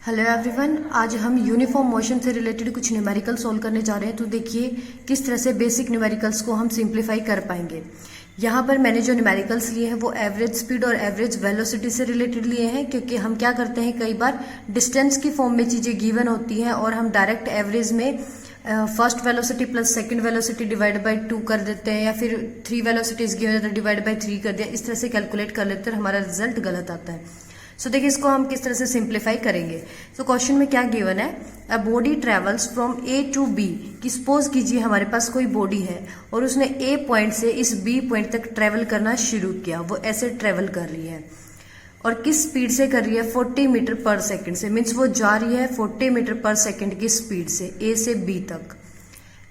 Hello everyone, आज हम uniform motion से रिलेटेड कुछ न्यूमेरिकल सोल्व करने जा रहे हैं। तो देखिए किस तरह से बेसिक न्यूमेरिकल्स को हम सिंप्लीफाई कर पाएंगे। यहाँ पर मैंने जो न्यूमेरिकल्स लिए हैं वो एवरेज स्पीड और एवरेज वेलोसिटी से रिलेटेड लिए हैं, क्योंकि हम क्या करते हैं कई बार डिस्टेंस की फॉर्म में चीज़ें गिवन होती हैं और हम डायरेक्ट एवरेज में first velocity plus second velocity divide by 2 कर देते हैं, या फिर 3 वेलोसिटीज गिवन है तो डिवाइड बाय 3 कर दिया। इस तरह से कैलकुलेट कर लेते हैं और हमारा रिजल्ट गलत आता है। सो देखिए इसको हम किस तरह से सिंप्लीफाई करेंगे। तो क्वेश्चन में क्या गिवन है, a body travels from A to B. कि सपोज कीजिए हमारे पास कोई बॉडी है और उसने ए पॉइंट से इस बी पॉइंट तक ट्रेवल करना शुरू किया। वो ऐसे ट्रेवल कर रही है और किस स्पीड से कर रही है, 40 मीटर पर सेकेंड से। मीन्स वो जा रही है 40 मीटर पर सेकेंड की स्पीड से ए से बी तक।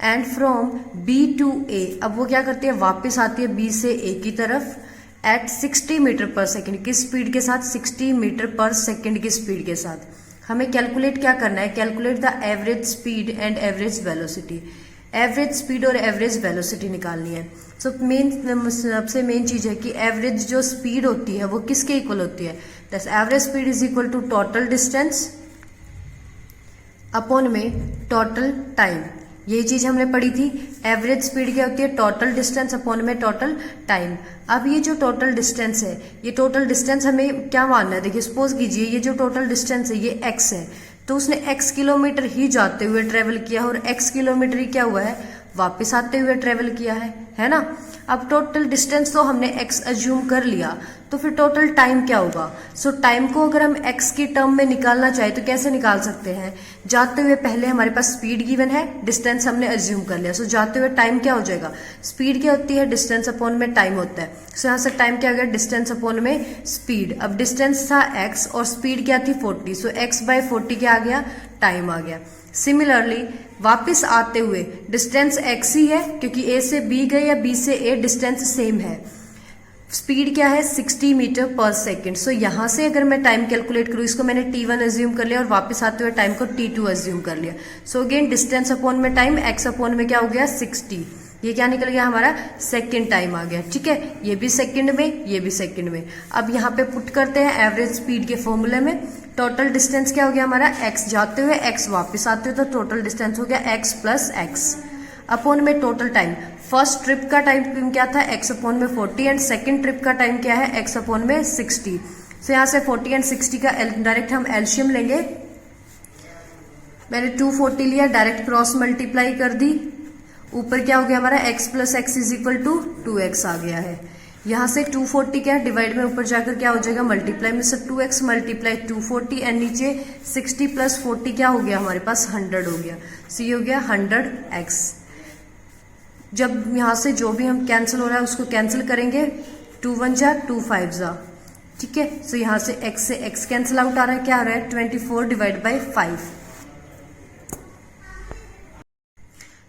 एंड फ्रॉम बी टू ए, अब वो क्या करती है, वापस आती है बी से ए की तरफ एट 60 मीटर पर सेकेंड। किस स्पीड के साथ, 60 मीटर पर सेकेंड की स्पीड के साथ। हमें कैलकुलेट क्या करना है, calculate the average speed and average velocity. Average speed और एवरेज वेलोसिटी निकालनी है। सो सबसे मेन चीज है कि एवरेज जो स्पीड होती है वो किसके इक्वल होती है, that's average speed is equal to total distance upon में टोटल टाइम। ये चीज हमने पढ़ी थी। एवरेज स्पीड क्या होती है, टोटल डिस्टेंस अपॉन में टोटल टाइम। अब ये जो टोटल डिस्टेंस है, ये टोटल डिस्टेंस हमें क्या मानना है, देखिए सपोज कीजिए ये जो टोटल डिस्टेंस है ये x है, तो उसने x किलोमीटर ही जाते हुए ट्रेवल किया और x किलोमीटर ही क्या हुआ है, वापस आते हुए ट्रेवल किया है ना। अब टोटल डिस्टेंस तो हमने x अज्यूम कर लिया, तो फिर टोटल टाइम क्या होगा। सो टाइम को अगर हम x की टर्म में निकालना चाहे तो कैसे निकाल सकते हैं, जाते हुए पहले हमारे पास स्पीड गिवन है, डिस्टेंस हमने अज्यूम कर लिया। सो जाते हुए टाइम क्या हो जाएगा, स्पीड क्या होती है, डिस्टेंस अपॉन में टाइम होता है। सो यहाँ से टाइम क्या हो गया, डिस्टेंस अपॉन में स्पीड। अब डिस्टेंस था x और स्पीड क्या थी 40, सो x बाय 40 क्या आ गया, टाइम आ गया। सिमिलरली वापस आते हुए डिस्टेंस x ही है, क्योंकि a से b गए या b से a डिस्टेंस सेम है। स्पीड क्या है, 60 मीटर पर सेकेंड। सो यहां से अगर मैं टाइम कैलकुलेट करूं, इसको मैंने t1 अज्यूम कर लिया और वापस आते हुए टाइम को t2 अज्यूम कर लिया। सो अगेन डिस्टेंस अपॉन में टाइम, x अपॉन में क्या हो गया 60। ये क्या निकल गया हमारा, सेकेंड टाइम आ गया। ठीक है, ये भी सेकेंड में, ये भी सेकेंड में। अब यहाँ पे पुट करते हैं एवरेज स्पीड के फॉर्मूले में। टोटल डिस्टेंस क्या हो गया हमारा, x जाते हुए x वापस आते हुए, तो टोटल डिस्टेंस हो गया x प्लस x अपॉन में टोटल टाइम। फर्स्ट ट्रिप का टाइम क्या था, x अपॉन में 40 एंड सेकेंड ट्रिप का टाइम क्या है, x अपॉन में 60। सो यहाँ से 40 एंड 60 का डायरेक्ट हम एलशियम लेंगे। मैंने 240 लिया, डायरेक्ट क्रॉस मल्टीप्लाई कर दी। ऊपर क्या हो गया हमारा, x plus x is equal to 2x आ गया है। यहाँ से 240 क्या डिवाइड में ऊपर जाकर क्या हो जाएगा, मल्टीप्लाई में से 2x मल्टीप्लाई 240 एंड नीचे 60 प्लस 40 क्या हो गया हमारे पास, 100 हो गया। सो ये हो गया 100x। जब यहाँ से जो भी हम कैंसिल हो रहा है उसको कैंसिल करेंगे, 2 1 जा 2 5 जा। ठीक है, सो यहाँ से x कैंसिल आउट आ रहा है, क्या आ रहा है 24 डिवाइड बाई 5।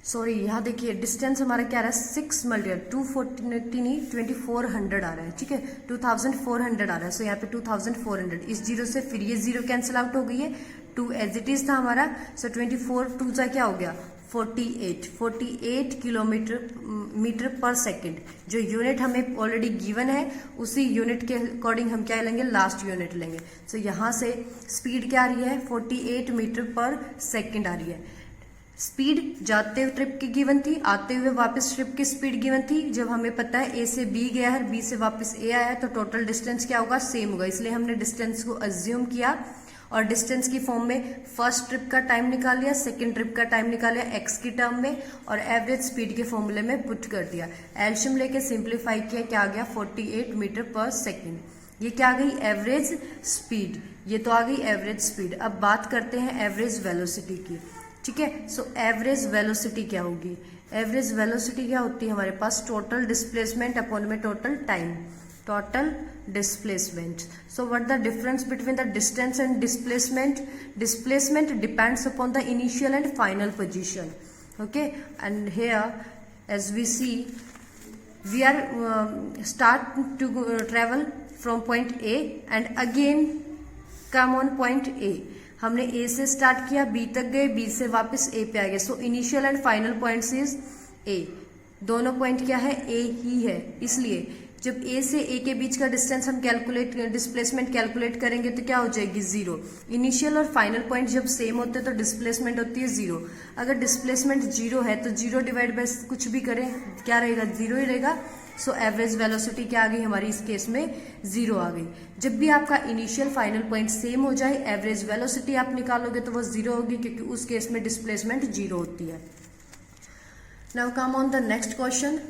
सॉरी यहाँ देखिए डिस्टेंस हमारा क्या आ रहा है, 6 मल्टीप्लाई 240 नहीं 2400 आ रहा है। ठीक है, 2400 आ रहा है। सो यहाँ पे 2400, इस जीरो से फिर ये जीरो कैंसिल आउट हो गई है, 2 एज इट इज था हमारा। सो 24 2 सा क्या हो गया 48 किलोमीटर मीटर पर सेकेंड। जो यूनिट हमें ऑलरेडी गिवन है उसी यूनिट के अकॉर्डिंग हम क्या लेंगे, लास्ट यूनिट लेंगे। सो यहाँ से स्पीड क्या आ रही है, 48 मीटर पर सेकेंड आ रही है। स्पीड जाते हुए ट्रिप की गिवन थी, आते हुए वापस ट्रिप की स्पीड गिवन थी। जब हमें पता है ए से बी गया है, बी से वापस ए आया है, तो टोटल डिस्टेंस क्या होगा, सेम होगा। इसलिए हमने डिस्टेंस को अज्यूम किया और डिस्टेंस की फॉर्म में फर्स्ट ट्रिप का टाइम निकाल लिया, सेकेंड ट्रिप का टाइम निकाल लिया एक्स की टर्म में, और एवरेज स्पीड के फॉर्मूले में पुट कर दिया। एल्शियम लेके सिंप्लीफाई किया, क्या आ गया 48 मीटर पर सेकेंड। ये क्या आ गई, एवरेज स्पीड। ये तो आ गई एवरेज स्पीड। अब बात करते हैं एवरेज वेलोसिटी की। ठीक है, सो एवरेज वेलोसिटी क्या होगी, एवरेज वेलोसिटी क्या होती है हमारे पास, टोटल डिस्प्लेसमेंट अपॉन में total time. Total displacement. So what the difference between the distance and displacement, displacement depends upon the initial and final position. Okay, and here as we see we are start to travel from point A and again come on point A। हमने A से start किया, B तक गए, B से वापस A पे आ गए। So initial and final points is A। दोनों पॉइंट क्या है, A ही है, इसलिए जब ए से ए के बीच का डिस्टेंस हम डिस्प्लेसमेंट कैलकुलेट करेंगे तो क्या हो जाएगी 0। इनिशियल और फाइनल पॉइंट जब सेम होते हैं तो डिस्प्लेसमेंट होती है 0। अगर डिस्प्लेसमेंट 0 है तो 0 डिवाइड बाय कुछ भी करें क्या रहेगा, 0 ही रहेगा। सो एवरेज वेलोसिटी क्या आ गई हमारी इस केस में 0 आ गई। जब भी आपका इनिशियल फाइनल पॉइंट सेम हो जाए, एवरेज वेलोसिटी आप निकालोगे तो वो 0 होगी, क्योंकि उस केस में डिस्प्लेसमेंट 0 होती है। Now come on the next question.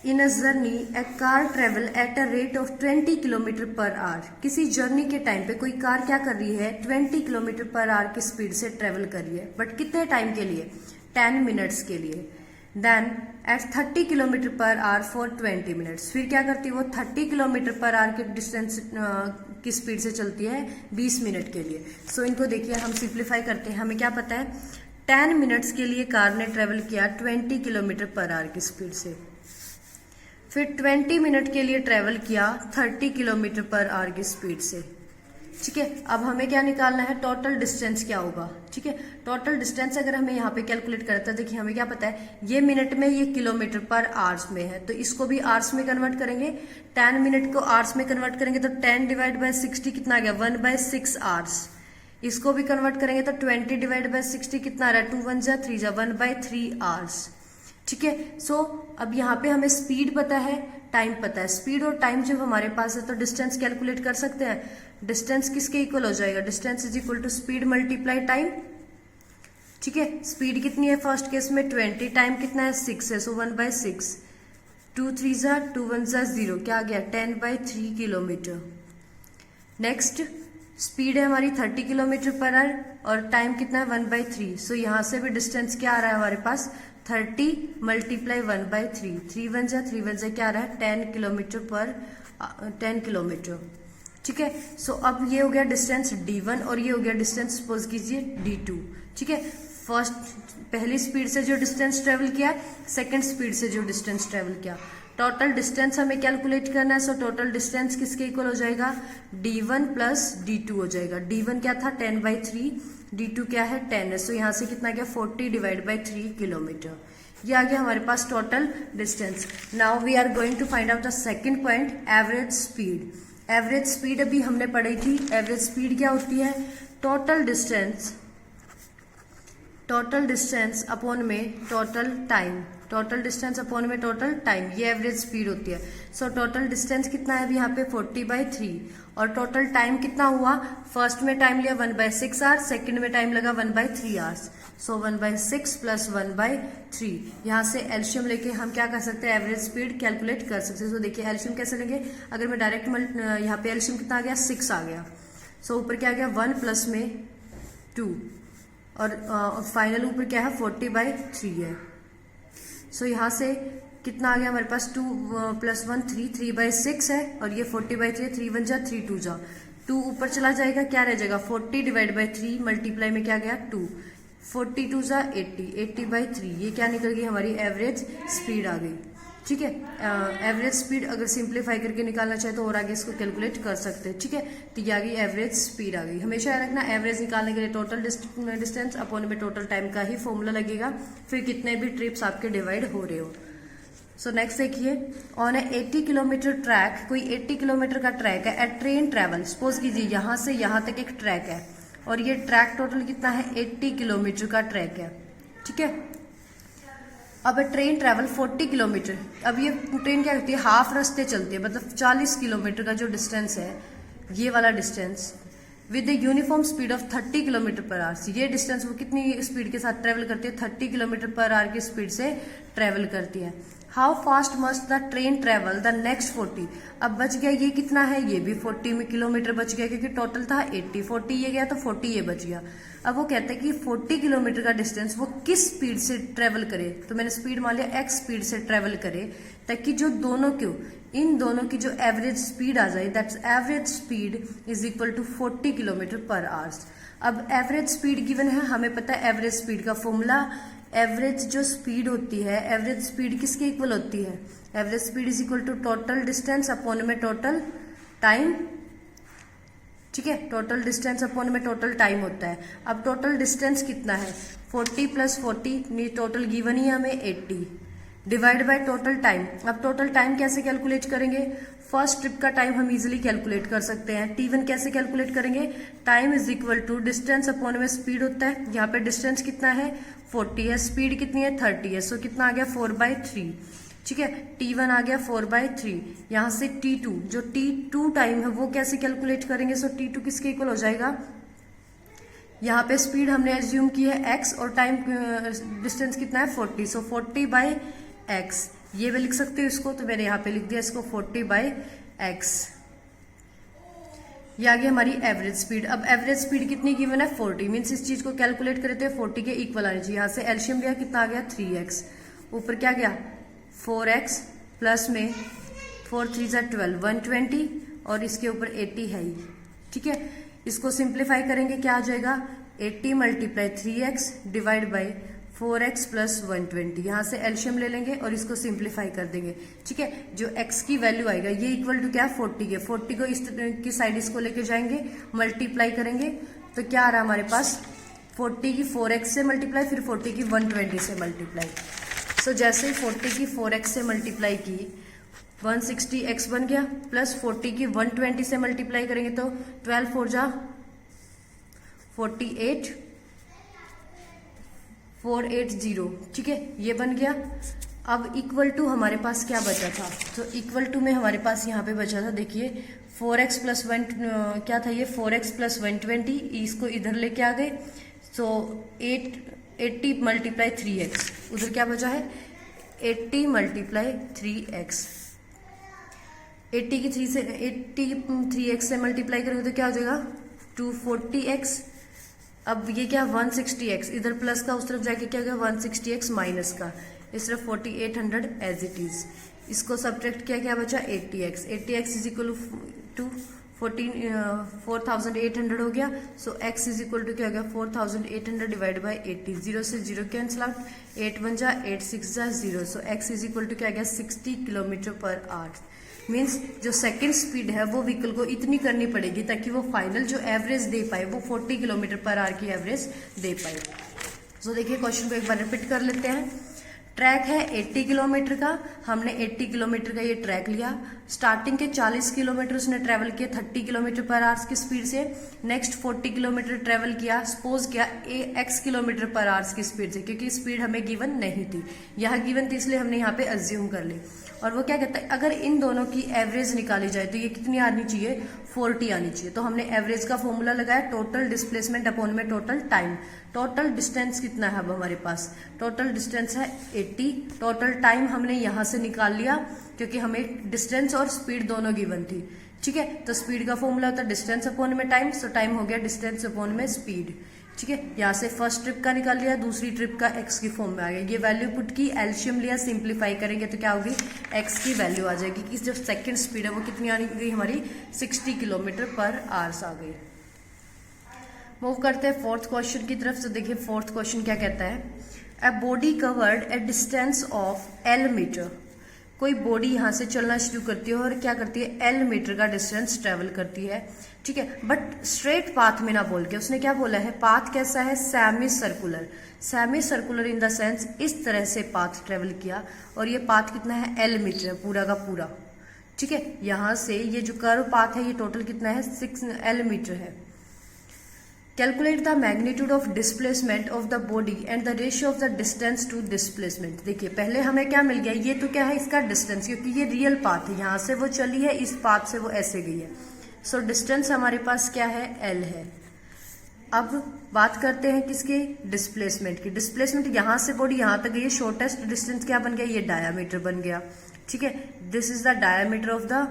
In a journey A car travel at a rate of 20 kilometre per our. किसी जर्नी के टाइम पे कोई कार क्या कर रही है, 20 किलोमीटर पर आवर की स्पीड से ट्रेवल कर रही है, बट कितने टाइम के लिए, 10 मिनट्स के लिए। Then at 30 kilometre per hour for 20 minutes. फिर क्या करती है वो, 30 किलोमीटर पर आवर के डिस्टेंस की स्पीड से चलती है 20 मिनट के लिए। सो इनको देखिए हम सिंप्लीफाई करते हैं। हमें क्या पता है, 10 मिनट्स के लिए कार ने ट्रेवल किया 20 किलोमीटर पर आवर की स्पीड से। फिर 20 मिनट के लिए ट्रेवल किया 30 किलोमीटर पर आवर की स्पीड से। ठीक है, अब हमें क्या निकालना है, टोटल डिस्टेंस क्या होगा। ठीक है, टोटल डिस्टेंस अगर हमें यहाँ पे कैलकुलेट करता है, देखिए हमें क्या पता है, ये मिनट में, ये किलोमीटर पर आवर्स में है, तो इसको भी आवर्स में कन्वर्ट करेंगे। 10 मिनट को आवर्स में कन्वर्ट करेंगे तो 10 डिवाइड बाय 60 कितना आ गया, 1/6 आवर्स। इसको भी कन्वर्ट करेंगे तो 20 डिवाइड बाय 60 कितना आ रहा है, 2 1 जा 3 जा 1/3 आवर्स। ठीक है, सो अब यहाँ पे हमें स्पीड पता है, टाइम पता है। स्पीड और टाइम जब हमारे पास है तो डिस्टेंस कैलकुलेट कर सकते हैं। डिस्टेंस किसके इक्वल हो जाएगा, distance is equal to speed multiply time. ठीक है, स्पीड कितनी है फर्स्ट केस में 20, टाइम कितना है 6 है, सो 1/6। 2 3 जा 2 1 जा 0, क्या आ गया 10/3 किलोमीटर। नेक्स्ट स्पीड है हमारी 30 किलोमीटर पर आवर और टाइम कितना है 1/3। सो यहाँ से भी डिस्टेंस क्या आ रहा है हमारे पास, 30 मल्टीप्लाई 1/3, 3 1 जा 3 1 जा क्या आ रहा है 10 किलोमीटर पर 10 किलोमीटर। ठीक है, सो अब ये हो गया डिस्टेंस D1 और ये हो गया डिस्टेंस सपोज कीजिए D2। ठीक है, फर्स्ट पहली स्पीड से जो डिस्टेंस ट्रेवल किया, सेकंड स्पीड से जो डिस्टेंस ट्रेवल किया, टोटल डिस्टेंस हमें कैलकुलेट करना है। सो टोटल डिस्टेंस किसके इक्वल हो जाएगा, D1 प्लस D2 हो जाएगा। D1 क्या था 10/3, D2 क्या है 10 है। सो यहाँ से कितना गया 40 डिवाइड बाई 3 किलोमीटर। ये आ गया हमारे पास total distance. Now we are going to find out the second point, average speed. Average speed अभी हमने पढ़ी थी। एवरेज स्पीड क्या होती है, टोटल डिस्टेंस अपॉन में total time, total distance upon में टोटल टाइम, ये एवरेज स्पीड होती है। सो टोटल डिस्टेंस कितना है अभी यहाँ पे 40/3 और टोटल टाइम कितना हुआ, फर्स्ट में टाइम लिया 1/6 आवर्स, सेकंड में टाइम लगा 1/3 आवर्स। सो 1/6 प्लस 1/3, यहाँ से एलसीएम लेके हम क्या कर सकते हैं, एवरेज स्पीड कैलकुलेट कर सकते हैं। सो देखिए एलसीएम कैसे लेंगे, अगर मैं डायरेक्ट यहाँ पे एलसीएम कितना आ गया 6 आ गया। सो ऊपर क्या आ गया 1 प्लस में 2 और फाइनल ऊपर क्या है 40/3 है। सो यहाँ से कितना आ गया हमारे पास 2 + 1 3, 3/6 है और ये 40/3 है, 3 1 जा 3 2 जा 2 ऊपर चला जाएगा, क्या रह जाएगा 40 डिवाइड बाई 3 मल्टीप्लाई में क्या गया 2, 42 जा 80, 80/3, ये क्या निकल गई हमारी एवरेज स्पीड आ गई। ठीक है, एवरेज स्पीड अगर सिंप्लीफाई करके निकालना चाहे तो और आगे इसको कैलकुलेट कर सकते हैं। ठीक है, तो ये आ गई एवरेज स्पीड आ गई। हमेशा याद रखना एवरेज निकालने के लिए टोटल डिस्टेंस अपॉन में टोटल टाइम का ही फॉर्मूला लगेगा, फिर कितने भी ट्रिप्स आपके डिवाइड हो रहे हो। सो नेक्स्ट देखिए, ऑन ए 80 किलोमीटर ट्रैक, कोई 80 किलोमीटर का ट्रैक है एट ट्रेन ट्रैवल, सपोज कीजिए यहाँ से यहाँ तक एक ट्रैक है और ये ट्रैक टोटल कितना है 80 किलोमीटर का ट्रैक है। ठीक है, अब ट्रेन ट्रैवल 40 किलोमीटर, अब ये ट्रेन क्या करती है हाफ रास्ते चलती है, मतलब 40 किलोमीटर का जो डिस्टेंस है ये वाला distance with a uniform speed of 30 kilometre per our. ये डिस्टेंस वो कितनी स्पीड के साथ ट्रेवल करती है, 30 किलोमीटर पर आवर की स्पीड से ट्रेवल करती है। How fast must the train travel the next 40, अब बच गया ये कितना है, ये भी 40 में किलोमीटर बच गया क्योंकि टोटल था 80, 40 ये गया तो 40 ये बच गया। अब वो कहते हैं कि 40 किलोमीटर का डिस्टेंस वो किस स्पीड से ट्रेवल करे, तो मैंने स्पीड मान लिया x स्पीड से ट्रेवल करे, ताकि जो दोनों क्यों इन दोनों की जो एवरेज स्पीड आ जाए, that's average speed is equal to 40 kilometre per hours. अब एवरेज स्पीड गिवन है, हमें पता है एवरेज स्पीड का फॉर्मूला, एवरेज जो स्पीड होती है, एवरेज स्पीड किसके इक्वल होती है, average speed is equal to total distance upon में टोटल टाइम। ठीक है, टोटल डिस्टेंस अपॉन में टोटल टाइम होता है। अब टोटल डिस्टेंस कितना है 40 + 40, टोटल गिवन ही हमें 80 डिवाइड बाय टोटल टाइम। अब टोटल टाइम कैसे कैलकुलेट करेंगे? फर्स्ट ट्रिप का टाइम हम इजीली कैलकुलेट कर सकते हैं। T1 कैसे कैलकुलेट करेंगे? Time is equal to distance upon में स्पीड होता है। यहाँ पे डिस्टेंस कितना है? 40 है, स्पीड कितनी है? 30 है। सो कितना आ गया? 4/3। ठीक है, T1 आ गया 4/3। यहाँ से T2, जो T2 टाइम है वो कैसे कैलकुलेट करेंगे? सो T2 किसके इक्वल हो जाएगा? यहाँ पे स्पीड हमने एज्यूम की है x और टाइम डिस्टेंस कितना है? 40। सो 40/x, ये भी लिख सकते हो इसको, तो मैंने यहाँ पे लिख दिया इसको 40/x। ये आ गई हमारी एवरेज स्पीड। अब एवरेज स्पीड कितनी गिवन है? 40। मीन्स इस चीज को कैलकुलेट करे तो 40 के इक्वल आनी चाहिए। यहाँ से एलसीएम लिया, कितना आ गया? 3x। ऊपर क्या गया? 4x प्लस में 4 3 12, 120, और इसके ऊपर 80 है ही। ठीक है, इसको सिंप्लीफाई करेंगे, क्या आ जाएगा? 80 × 3x divide by 4x plus 120। यहाँ से एलशियम ले लेंगे और इसको सिंप्लीफाई कर देंगे। ठीक है, जो x की वैल्यू आएगा ये इक्वल टू क्या? 40 के। 40 को इस की साइड इसको लेके जाएंगे, मल्टीप्लाई करेंगे, तो क्या आ रहा है हमारे पास? 40 की 4x से मल्टीप्लाई, फिर 40 की 120 से मल्टीप्लाई। सो जैसे ही 40 की 4x से मल्टीप्लाई की, 160x बन गया, प्लस 40 की 120 से मल्टीप्लाई करेंगे तो 12 4 जा 48, 480। ठीक है, ये बन गया। अब इक्वल टू हमारे पास क्या बचा था? तो इक्वल टू में हमारे पास यहाँ पे बचा था, देखिए 4x प्लस 1 क्या था? ये 4x प्लस 120, इसको इधर लेके आ गए। सो 80 × 3x, उधर क्या बचा है? 80 × 3x। 80 की 3x से मल्टीप्लाई करेंगे तो क्या हो जाएगा? 240x। अब ये क्या? 160x, इधर प्लस का उस तरफ जाके क्या होगा? 160x माइनस का, इस तरफ 4800 एज इट इज। इसको सब्ट्रैक्ट किया, क्या बचा? 80x। 80x is equal to 4800 हो गया। सो x इज इक्वल टू क्या हो गया? 4800 डिवाइड बाई 80। 0 से 0 कैंसिल आउट, 8 1 जा 8 6 जा 0। सो x इज इक्वल टू क्या गया? 60 km/h। मीन्स जो सेकंड स्पीड है वो व्हीकल को इतनी करनी पड़ेगी ताकि वो फाइनल जो एवरेज दे पाए वो 40 km/h की एवरेज दे पाए। तो देखिए क्वेश्चन को एक बार रिपीट कर लेते हैं। ट्रैक है 80 किलोमीटर का, हमने 80 किलोमीटर का ये ट्रैक लिया। स्टार्टिंग के 40 किलोमीटर उसने ट्रेवल किया 30 km/h की स्पीड से। नेक्स्ट 40 किलोमीटर ट्रेवल किया, सपोज किया x km/h की स्पीड से, क्योंकि स्पीड हमें गिवन नहीं थी, यहाँ गिवन थी इसलिए हमने यहाँ पे अज्यूम कर ली। और वो क्या कहता है, अगर इन दोनों की एवरेज निकाली जाए तो ये कितनी आनी चाहिए? 40 आनी चाहिए। तो हमने एवरेज का फॉर्मूला लगाया, टोटल डिस्प्लेसमेंट अपॉन में टोटल टाइम। टोटल डिस्टेंस कितना है अब हमारे पास? टोटल डिस्टेंस है 80। टोटल टाइम हमने यहाँ से निकाल लिया क्योंकि हमें डिस्टेंस और स्पीड दोनों गिवन थी। ठीक है, तो स्पीड का फॉर्मूला होता है डिस्टेंस अपॉन में टाइम। सो टाइम हो गया डिस्टेंस अपॉन में स्पीड। ठीक है, यहाँ से फर्स्ट ट्रिप का निकाल लिया, दूसरी ट्रिप का x की फॉर्म में आ गया। ये वैल्यू पुट की, एलशियम लिया, सिंप्लीफाई करेंगे तो क्या होगी? x की वैल्यू आ जाएगी कि जो सेकंड स्पीड है वो कितनी आ गई हमारी? 60 km/h आ गई। मूव करते हैं फोर्थ क्वेश्चन की तरफ। तो देखिए फोर्थ क्वेश्चन क्या कहता है, a body covered a distance of L metre. कोई बॉडी यहाँ से चलना शुरू करती है और क्या करती है? L मीटर का डिस्टेंस ट्रेवल करती है। ठीक है, बट स्ट्रेट पाथ में ना बोल के उसने क्या बोला है? पाथ कैसा है? Semi circular. Semi circular in the sense इस तरह से पाथ ट्रेवल किया, और ये पाथ कितना है? L मीटर है पूरा का पूरा। ठीक है, यहाँ से ये जो कर्व पाथ है ये टोटल कितना है? 6 L मीटर है। Calculate the magnitude of displacement of the body and the ratio of the distance to displacement. देखिए पहले हमें क्या मिल गया? ये तो क्या है? इसका डिस्टेंस, क्योंकि ये रियल पाथ है, यहाँ से वो चली है, इस पाथ से वो ऐसे गई है। सो डिस्टेंस हमारे पास क्या है? L है। अब बात करते हैं किसके? डिस्प्लेसमेंट की। डिस्प्लेसमेंट यहाँ से बॉडी यहाँ तक गई है, शॉर्टेस्ट डिस्टेंस क्या बन गया? ये डायामीटर बन गया। ठीक है, this is the diameter of the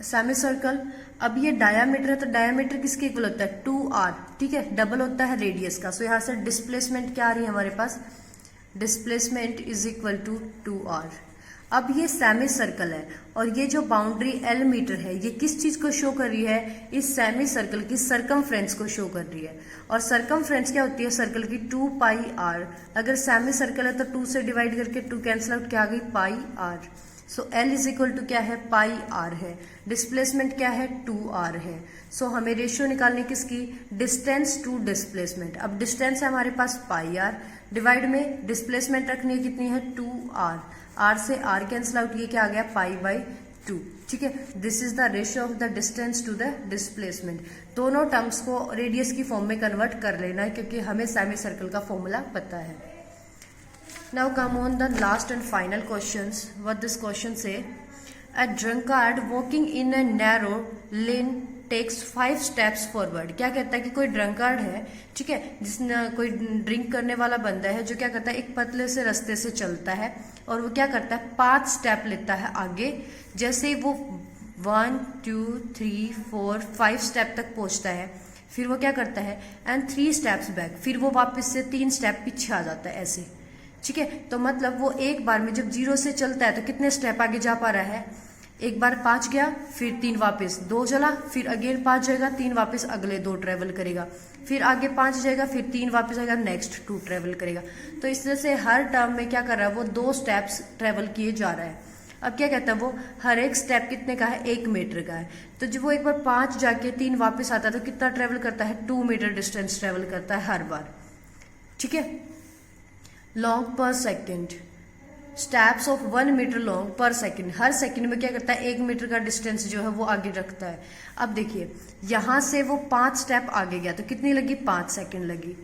semi circle. अब ये डायामीटर है तो डायामीटर किसके इक्वल होता है? 2r। ठीक है, डबल होता है रेडियस का। सो यहाँ से डिस्प्लेसमेंट क्या आ रही है हमारे पास? Displacement is equal to 2r। अब ये सेमी सर्कल है और ये जो बाउंड्री L मीटर है ये किस चीज को शो कर रही है? इस सेमी सर्कल की सरकमफ्रेंस को शो कर रही है। और सरकमफ्रेंस क्या होती है सर्कल की? 2πr। अगर सेमी सर्कल है तो 2 से डिवाइड करके 2 कैंसिल आउट, क्या आ गई? πr। So L is equal to क्या है? πr है। डिस्प्लेसमेंट क्या है? 2r है। सो हमें रेशियो निकालनी किसकी? Distance to displacement. अब डिस्टेंस है हमारे पास πr, डिवाइड में डिस्प्लेसमेंट रखनी है, कितनी है 2r, r से r कैंसिल आउट, ये क्या आ गया π/2। ठीक है, this is the ratio of the distance to the displacement. दोनों टर्म्स को रेडियस की फॉर्म में कन्वर्ट कर लेना है क्योंकि हमें सेमी सर्कल का फॉर्मूला पता है। Now come on the last and final questions. What this question say, a drunkard walking in a narrow lane takes 5 steps forward. क्या कहता है कि कोई ड्रंकार्ड है, ठीक है, जिसने कोई ड्रिंक करने वाला बंदा है जो क्या करता है एक पतले से रास्ते से चलता है और वो क्या करता है 5 स्टेप लेता है आगे। जैसे ही वो 1 2 3 4 5 स्टेप तक पहुंचता है, फिर वो क्या करता है एंड 3 स्टेप्स बैक, फिर वो वापस से 3 स्टेप पीछे आ जाता है ऐसे। ठीक है, तो मतलब वो एक बार में जब 0 से चलता है तो कितने स्टेप आगे जा पा रहा है, एक बार 5 गया, फिर 3 वापस, 2 चला, फिर अगेन 5 जाएगा, 3 वापस अगले 2 ट्रेवल करेगा, फिर आगे 5 जाएगा, फिर 3 वापस आएगा, नेक्स्ट 2 ट्रेवल करेगा। तो इस तरह से हर टर्म में क्या कर रहा है वो 2 स्टेप्स ट्रेवल किए जा रहा है। अब क्या कहता है वो, हर एक स्टेप कितने का है 1 मीटर का है। तो जब वो एक बार 5 जाके 3 वापस आता है तो कितना ट्रेवल करता है 2 मीटर डिस्टेंस ट्रेवल करता है हर बार। ठीक है, long per second, steps of 1 metre long per second, हर सेकंड में क्या करता है 1 मीटर का डिस्टेंस जो है वो आगे रखता है। अब देखिए यहां से वो 5 स्टेप आगे गया तो कितनी लगी 5 सेकंड लगी,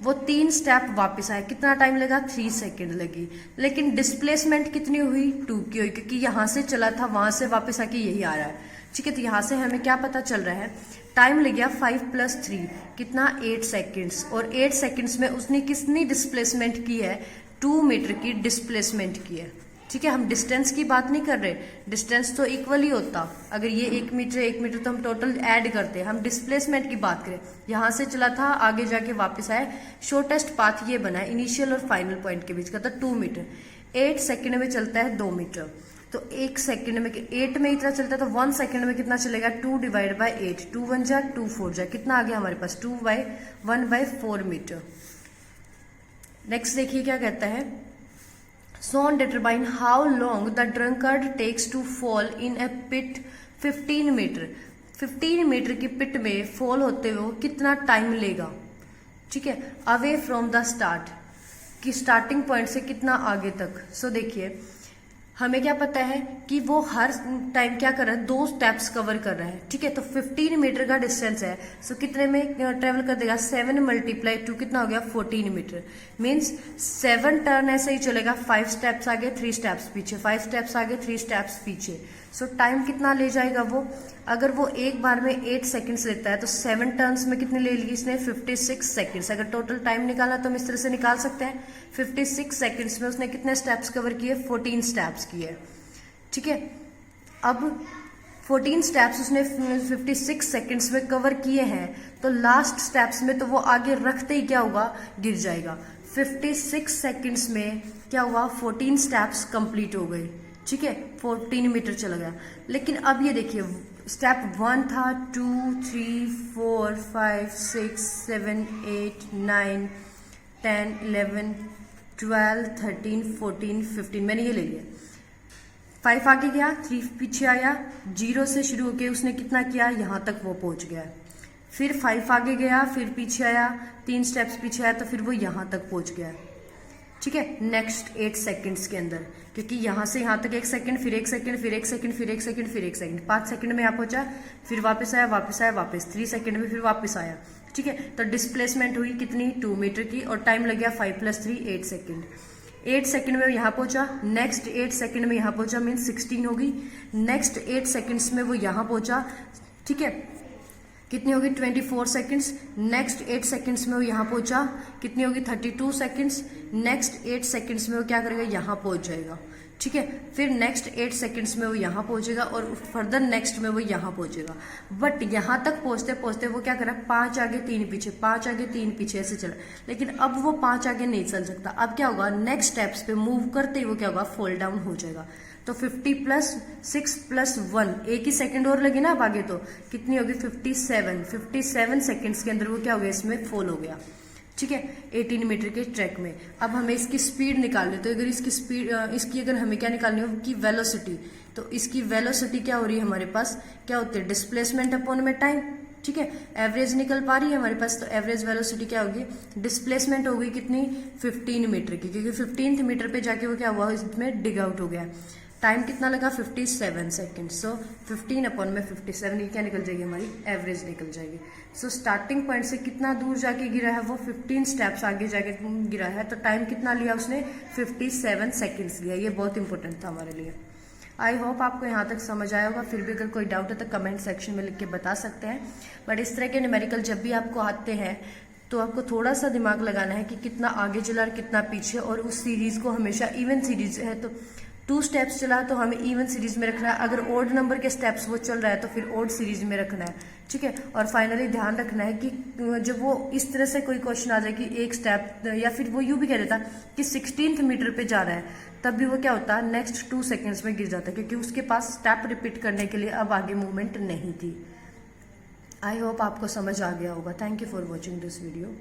वो 3 स्टेप वापस आया, कितना टाइम लगा 3 सेकंड लगी। लेकिन डिस्प्लेसमेंट कितनी हुई 2 की हुई, क्योंकि यहां से चला था वहां से वापस आके यही आ रहा है। ठीक है, तो यहां से हमें क्या पता चल रहा है, टाइम लग गया 5 + 3 कितना 8 सेकेंड्स, और 8 सेकेंड्स में उसने कितनी डिस्प्लेसमेंट की है 2 मीटर की डिस्प्लेसमेंट की है। ठीक है, हम डिस्टेंस की बात नहीं कर रहे, डिस्टेंस तो इक्वल ही होता, अगर ये 1 मीटर तो हम टोटल ऐड करते हैं, हम डिस्प्लेसमेंट की बात करें। यहां से चला था आगे जाके वापस आए, शॉर्टेस्ट पाथ ये बना है इनिशियल और फाइनल पॉइंट के बीच का, तो 2 मीटर। 8 सेकेंड में चलता है 2 मीटर, तो 1 सेकेंड में 8 में इतना चलता है तो 1 सेकेंड में कितना चलेगा 2 / 8, 2 1 जा 2 4 जा, कितना आ गया हमारे पास 1/4 मीटर। नेक्स्ट देखिए क्या कहता है, soon determine how long the drunkard takes to fall in a pit 15 metre. 15 metre की पिट में फॉल होते हुए कितना टाइम लेगा। ठीक है, अवे फ्रॉम द स्टार्ट, कि स्टार्टिंग पॉइंट से कितना आगे तक। सो देखिए हमें क्या पता है कि वो हर टाइम क्या कर रहा है 2 स्टेप्स कवर कर रहा है। ठीक है, तो 15 मीटर का डिस्टेंस है, सो कितने में ट्रेवल कर देगा 7 × 2 कितना हो गया 14 मीटर। मीन्स 7 टर्न ऐसे ही चलेगा, 5 स्टेप्स आगे 3 स्टेप्स पीछे, 5 स्टेप्स आगे 3 स्टेप्स पीछे। सो टाइम कितना ले जाएगा वो, अगर वो एक बार में 8 सेकंड्स लेता है तो 7 टर्न्स में कितने ले ली इसने 56 सेकंड्स। अगर टोटल टाइम निकालना तो हम इस तरह से निकाल सकते हैं, 56 सेकंड्स में उसने कितने स्टेप्स कवर किए 14 स्टेप्स किए। ठीक है, अब 14 स्टेप्स उसने 56 सेकंड्स में कवर किए हैं, तो लास्ट स्टेप्स में तो वो आगे रखते ही क्या होगा गिर जाएगा। 56 सेकंड्स में क्या हुआ 14 स्टेप्स कंप्लीट हो गए। ठीक है, 14 मीटर चला गया। लेकिन अब ये देखिए स्टेप 1 था 2 3 4 5 6 7 8 9 10 11 12 13 14 15, मैंने ये ले लिया। 5 आगे गया, 3 पीछे आया, 0 से शुरू होके उसने कितना किया यहां तक वो पहुंच गया। फिर 5 आगे गया, फिर पीछे आया, 3 स्टेप्स पीछे आया, तो फिर वो यहां तक पहुंच गया। ठीक है, नेक्स्ट 8 सेकंड्स के अंदर, क्योंकि यहां से यहां तक 1 सेकंड, फिर 1 सेकंड, फिर 1 सेकंड, फिर 1 सेकंड, फिर 1 सेकंड, 5 सेकंड में यहाँ पहुंचा, फिर वापस आया, वापस आया, वापस 3 सेकंड में फिर वापस आया। ठीक है, तो डिस्प्लेसमेंट हुई कितनी 2 मीटर की, और टाइम लग गया 5 + 3 8 सेकंड। 8 सेकंड में यहाँ पहुंचा, नेक्स्ट 8 सेकंड में यहाँ पहुंचा, मीन्स 16 होगी। नेक्स्ट 8 सेकंड्स में वो यहाँ पहुंचा। ठीक है, कितनी होगी 24 सेकंड्स। नेक्स्ट 8 सेकंड्स में वो यहाँ पहुंचा, कितनी होगी 32 सेकंड्स। नेक्स्ट 8 सेकंड्स में वो क्या करेगा यहाँ पहुंच जाएगा। ठीक है, फिर नेक्स्ट 8 सेकंड्स में वो यहाँ पहुंचेगा, और फर्दर नेक्स्ट में वो यहाँ पहुंचेगा। बट यहाँ तक पहुंचते पहुंचते वो क्या करा 5 आगे 3 पीछे, 5 आगे 3 पीछे ऐसे चला। लेकिन अब वो 5 आगे नहीं चल सकता। अब क्या होगा नेक्स्ट स्टेप्स पे मूव करते ही वो क्या होगा फॉल डाउन हो जाएगा। तो 50 + 6 + 1, एक ही सेकंड और लगी ना अब आगे, तो कितनी होगी 57 सेकंड्स के अंदर वो क्या हो गया इसमें फॉल हो गया। ठीक है, 18 मीटर के ट्रैक में। अब हमें इसकी स्पीड निकालनी, तो अगर इसकी स्पीड इसकी अगर हमें क्या निकालनी हो कि वेलोसिटी, तो इसकी वेलोसिटी क्या हो रही है हमारे पास, क्या होती है डिस्प्लेसमेंट अपॉन में टाइम। ठीक है। एवरेज निकल पा रही है हमारे पास, तो एवरेज वेलोसिटी क्या होगी, डिस्प्लेसमेंट होगी कितनी 15 मीटर की, क्योंकि 15th मीटर पे जाके वो क्या हुआ, इसमें डिग आउट हो गया। टाइम कितना लगा 57 सेकेंड। सो 15/57 ये क्या निकल जाएगी, हमारी एवरेज निकल जाएगी। सो स्टार्टिंग पॉइंट से कितना दूर जाके गिरा है, वो 15 स्टेप्स आगे जाके गिरा है, तो टाइम कितना लिया उसने 57 सेकेंड्स लिया। ये बहुत इंपॉर्टेंट था हमारे लिए। आई होप आपको यहाँ तक समझ आया होगा। फिर भी अगर कोई डाउट है तो कमेंट सेक्शन में लिख के बता सकते हैं। बट इस तरह के न्यूमेरिकल जब भी आपको आते हैं तो आपको थोड़ा सा दिमाग लगाना है कि कितना आगे चला और कितना पीछे, और उस सीरीज को हमेशा इवन सीरीज है तो 2 स्टेप्स चला तो हमें इवन सीरीज में रखना है, अगर ओड नंबर के स्टेप्स वो चल रहा है तो फिर ओड सीरीज में रखना है, ठीक है। और फाइनली ध्यान रखना है कि जब वो इस तरह से कोई क्वेश्चन आ जाए कि एक स्टेप, या फिर वो यूं भी कह देता कि 16th मीटर पे जा रहा है, तब भी वो क्या होता है नेक्स्ट 2 सेकेंड्स में गिर जाता है, क्योंकि उसके पास स्टेप रिपीट करने के लिए अब आगे मूवमेंट नहीं थी। आई होप आपको समझ आ गया होगा। Thank you for watching this video.